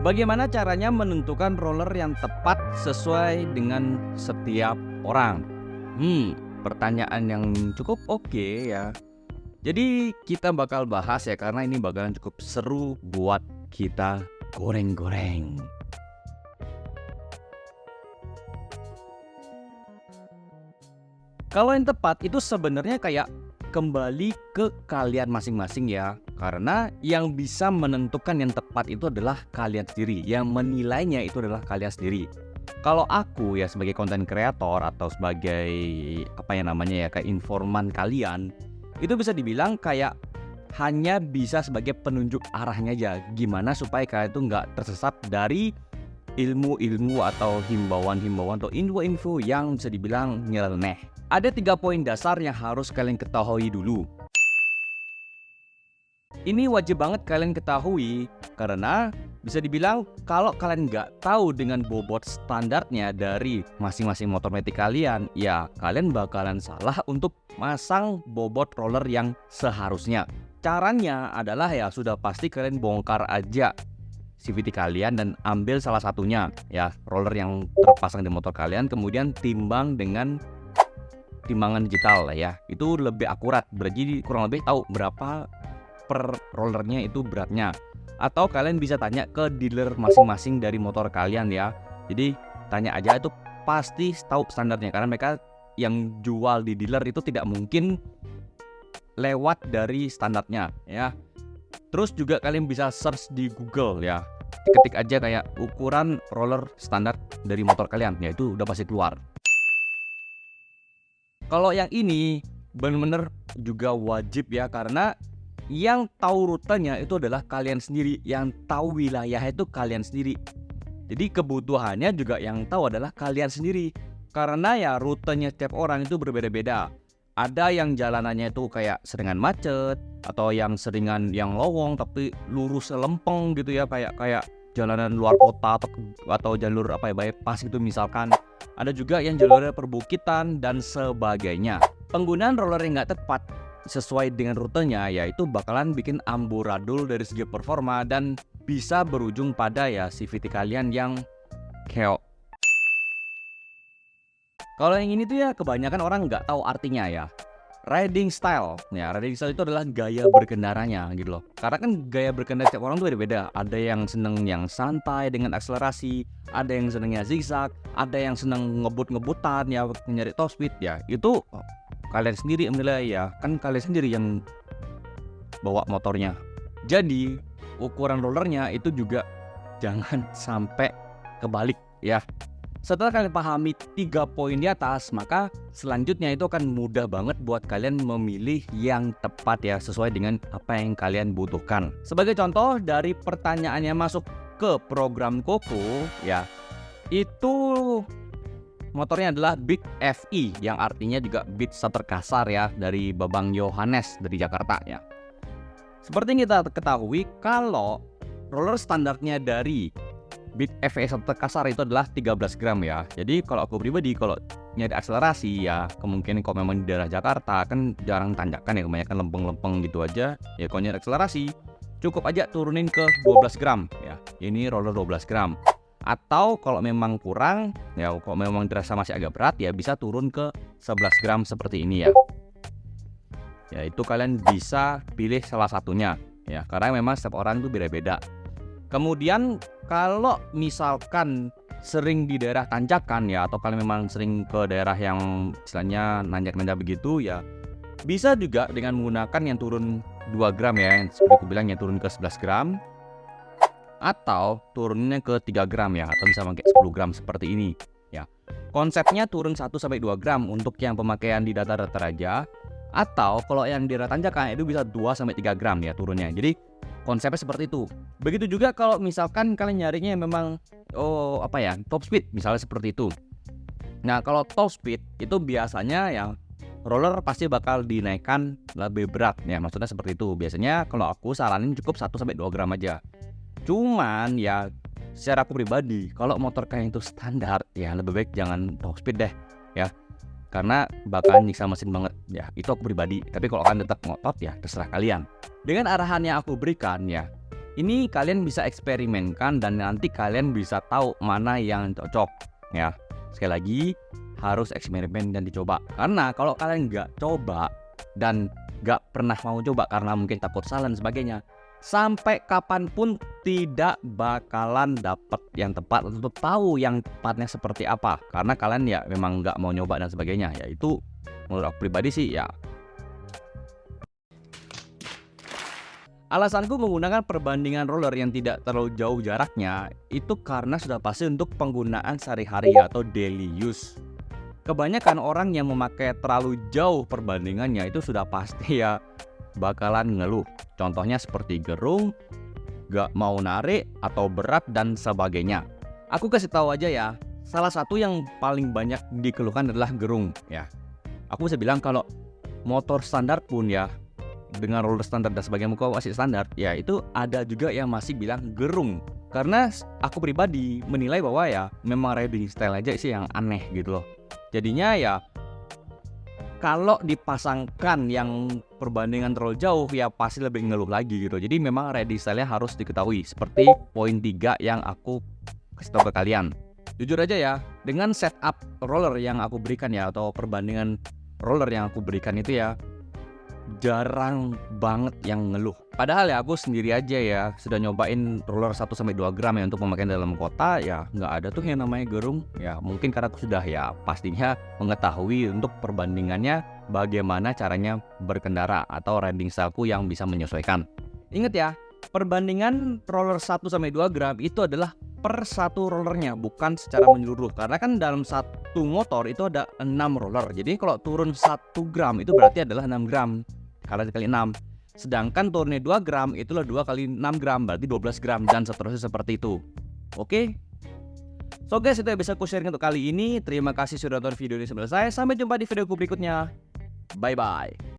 Bagaimana caranya menentukan roller yang tepat sesuai dengan setiap orang? Pertanyaan yang cukup oke ya. Jadi kita bakal bahas ya, karena ini bakalan cukup seru buat kita goreng-goreng. Kalau yang tepat itu sebenarnya kayak kembali ke kalian masing-masing ya. Karena yang bisa menentukan yang tepat itu adalah kalian sendiri. Yang menilainya itu adalah kalian sendiri. Kalau aku ya sebagai konten kreator atau sebagai kayak informan kalian, itu bisa dibilang kayak hanya bisa sebagai penunjuk arahnya aja. Gimana supaya kalian itu nggak tersesat dari ilmu-ilmu atau himbauan-himbauan atau info-info yang bisa dibilang nyeleneh. Ada 3 poin dasar yang harus kalian ketahui dulu. Ini wajib banget kalian ketahui karena bisa dibilang kalau kalian nggak tahu dengan bobot standarnya dari masing-masing motor metik kalian, ya kalian bakalan salah untuk masang bobot roller yang seharusnya. Caranya adalah ya sudah pasti kalian bongkar aja CVT kalian dan ambil salah satunya ya, roller yang terpasang di motor kalian, kemudian timbang dengan timbangan digital lah ya. Itu lebih akurat, berarti kurang lebih tahu berapa per rollernya itu beratnya. Atau kalian bisa tanya ke dealer masing-masing dari motor kalian ya. Jadi tanya aja, itu pasti tahu standarnya, karena mereka yang jual di dealer itu tidak mungkin lewat dari standarnya ya. Terus juga kalian bisa search di Google ya. Ketik aja kayak ukuran roller standar dari motor kalian, ya itu udah pasti keluar. Kalau yang ini bener-bener juga wajib ya, karena yang tahu rutenya itu adalah kalian sendiri, yang tahu wilayah itu kalian sendiri. Jadi kebutuhannya juga yang tahu adalah kalian sendiri. Karena ya rutenya setiap orang itu berbeda-beda. Ada yang jalanannya itu kayak seringan macet, atau yang seringan yang lowong tapi lurus lempeng gitu ya, kayak jalanan luar kota atau jalur bypass gitu misalkan. Ada juga yang jalurnya perbukitan dan sebagainya. Penggunaan roller yang nggak tepat sesuai dengan rutenya ya itu bakalan bikin amburadul dari segi performa dan bisa berujung pada ya CVT kalian yang keok. Kalau yang ini tuh ya kebanyakan orang nggak tahu artinya ya. Riding style itu adalah gaya berkendaranya gitu loh. Karena kan gaya berkendara setiap orang tuh beda-beda. Ada yang seneng yang santai dengan akselerasi, ada yang senengnya zigzag, ada yang seneng ngebut-ngebutan ya, nyari top speed ya. Itu kalian sendiri menilai ya, kan kalian sendiri yang bawa motornya. Jadi ukuran rollernya itu juga jangan sampai kebalik ya. Setelah kalian pahami 3 poin di atas, maka selanjutnya itu akan mudah banget buat kalian memilih yang tepat ya, sesuai dengan apa yang kalian butuhkan. Sebagai contoh dari pertanyaan yang masuk ke program Koko ya, itu motornya adalah Beat FE, yang artinya juga Beat Starter kasar ya, dari Babang Yohanes dari Jakarta ya. Seperti yang kita ketahui, kalau roller standarnya dari Beat FE Starter kasar itu adalah 13 gram ya. Jadi kalau aku pribadi, kalau nyari akselerasi ya, kemungkinan kalau memang di daerah Jakarta kan jarang tanjakan ya, kebanyakan lempeng-lempeng gitu aja ya. Kalau nyari akselerasi cukup aja turunin ke 12 gram ya. Ini roller 12 gram. Atau kalau memang kurang ya, kalau memang dirasa masih agak berat ya, bisa turun ke 11 gram seperti ini ya. Ya itu kalian bisa pilih salah satunya ya, karena memang setiap orang itu beda-beda. Kemudian kalau misalkan sering di daerah tanjakan ya, atau kalian memang sering ke daerah yang istilahnya nanjak-nanjak begitu ya, bisa juga dengan menggunakan yang turun 2 gram ya, yang seperti aku bilang, yang turun ke 11 gram atau turunnya ke 3 gram ya, atau bisa pakai 10 gram seperti ini ya. Konsepnya turun 1-2 gram untuk yang pemakaian di datar-datar aja, atau kalau yang di daerah tanjakan itu bisa 2-3 gram ya turunnya. Jadi konsepnya seperti itu. Begitu juga kalau misalkan kalian nyarinya memang top speed misalnya seperti itu. Nah kalau top speed itu biasanya yang roller pasti bakal dinaikkan lebih berat ya, maksudnya seperti itu. Biasanya kalau aku saranin cukup 1-2 gram aja. Cuman ya secara aku pribadi, kalau motor kalian itu standar ya lebih baik jangan top speed deh ya, karena bakalan nyiksa mesin banget ya. Itu aku pribadi. Tapi kalau kalian tetap ngotot ya terserah kalian. Dengan arahan yang aku berikan ya, Ini kalian bisa eksperimenkan dan nanti kalian bisa tahu mana yang cocok ya. Sekali lagi harus eksperimen dan dicoba. Karena kalau kalian nggak coba dan nggak pernah mau coba karena mungkin takut salah dan sebagainya, sampai kapanpun tidak bakalan dapet yang tepat atau tahu yang tepatnya seperti apa. Karena kalian ya memang nggak mau nyoba dan sebagainya. Ya itu menurut aku pribadi sih ya. Alasanku menggunakan perbandingan roller yang tidak terlalu jauh jaraknya itu karena sudah pasti untuk penggunaan sehari-hari atau daily use. Kebanyakan orang yang memakai terlalu jauh perbandingannya itu sudah pasti ya bakalan ngeluh. Contohnya seperti gerung, gak mau narik, atau berat dan sebagainya. Aku kasih tahu aja ya, salah satu yang paling banyak dikeluhkan adalah gerung ya. Aku bisa bilang kalau motor standar pun ya, dengan roller standar dan sebagainya muka masih standar, ya itu ada juga yang masih bilang gerung. Karena aku pribadi menilai bahwa ya memang riding style aja sih yang aneh gitu loh. Jadinya ya kalau dipasangkan yang perbandingan terlalu jauh ya pasti lebih ngeluh lagi gitu. Jadi memang riding style-nya harus diketahui. Seperti poin 3 yang aku kasih tahu ke kalian. Jujur aja ya, dengan setup roller yang aku berikan ya, atau perbandingan roller yang aku berikan itu ya, jarang banget yang ngeluh. Padahal ya aku sendiri aja ya sudah nyobain roller 1-2 gram ya untuk pemakaian dalam kota, ya nggak ada tuh yang namanya gerung. Ya mungkin karena aku sudah ya pastinya mengetahui untuk perbandingannya bagaimana caranya berkendara atau riding styleku yang bisa menyesuaikan. Ingat ya, perbandingan roller 1-2 gram itu adalah per satu rollernya, bukan secara menyeluruh. Karena kan dalam satu motor itu ada 6 roller. Jadi kalau turun 1 gram itu berarti adalah 6 gram kali 6. Sedangkan turunnya 2 gram itulah 2 kali 6 gram berarti 12 gram dan seterusnya seperti itu. Oke? So guys, itu yang bisa aku share untuk kali ini. Terima kasih sudah nonton video ini sampai selesai. Sampai jumpa di videoku berikutnya. Bye bye.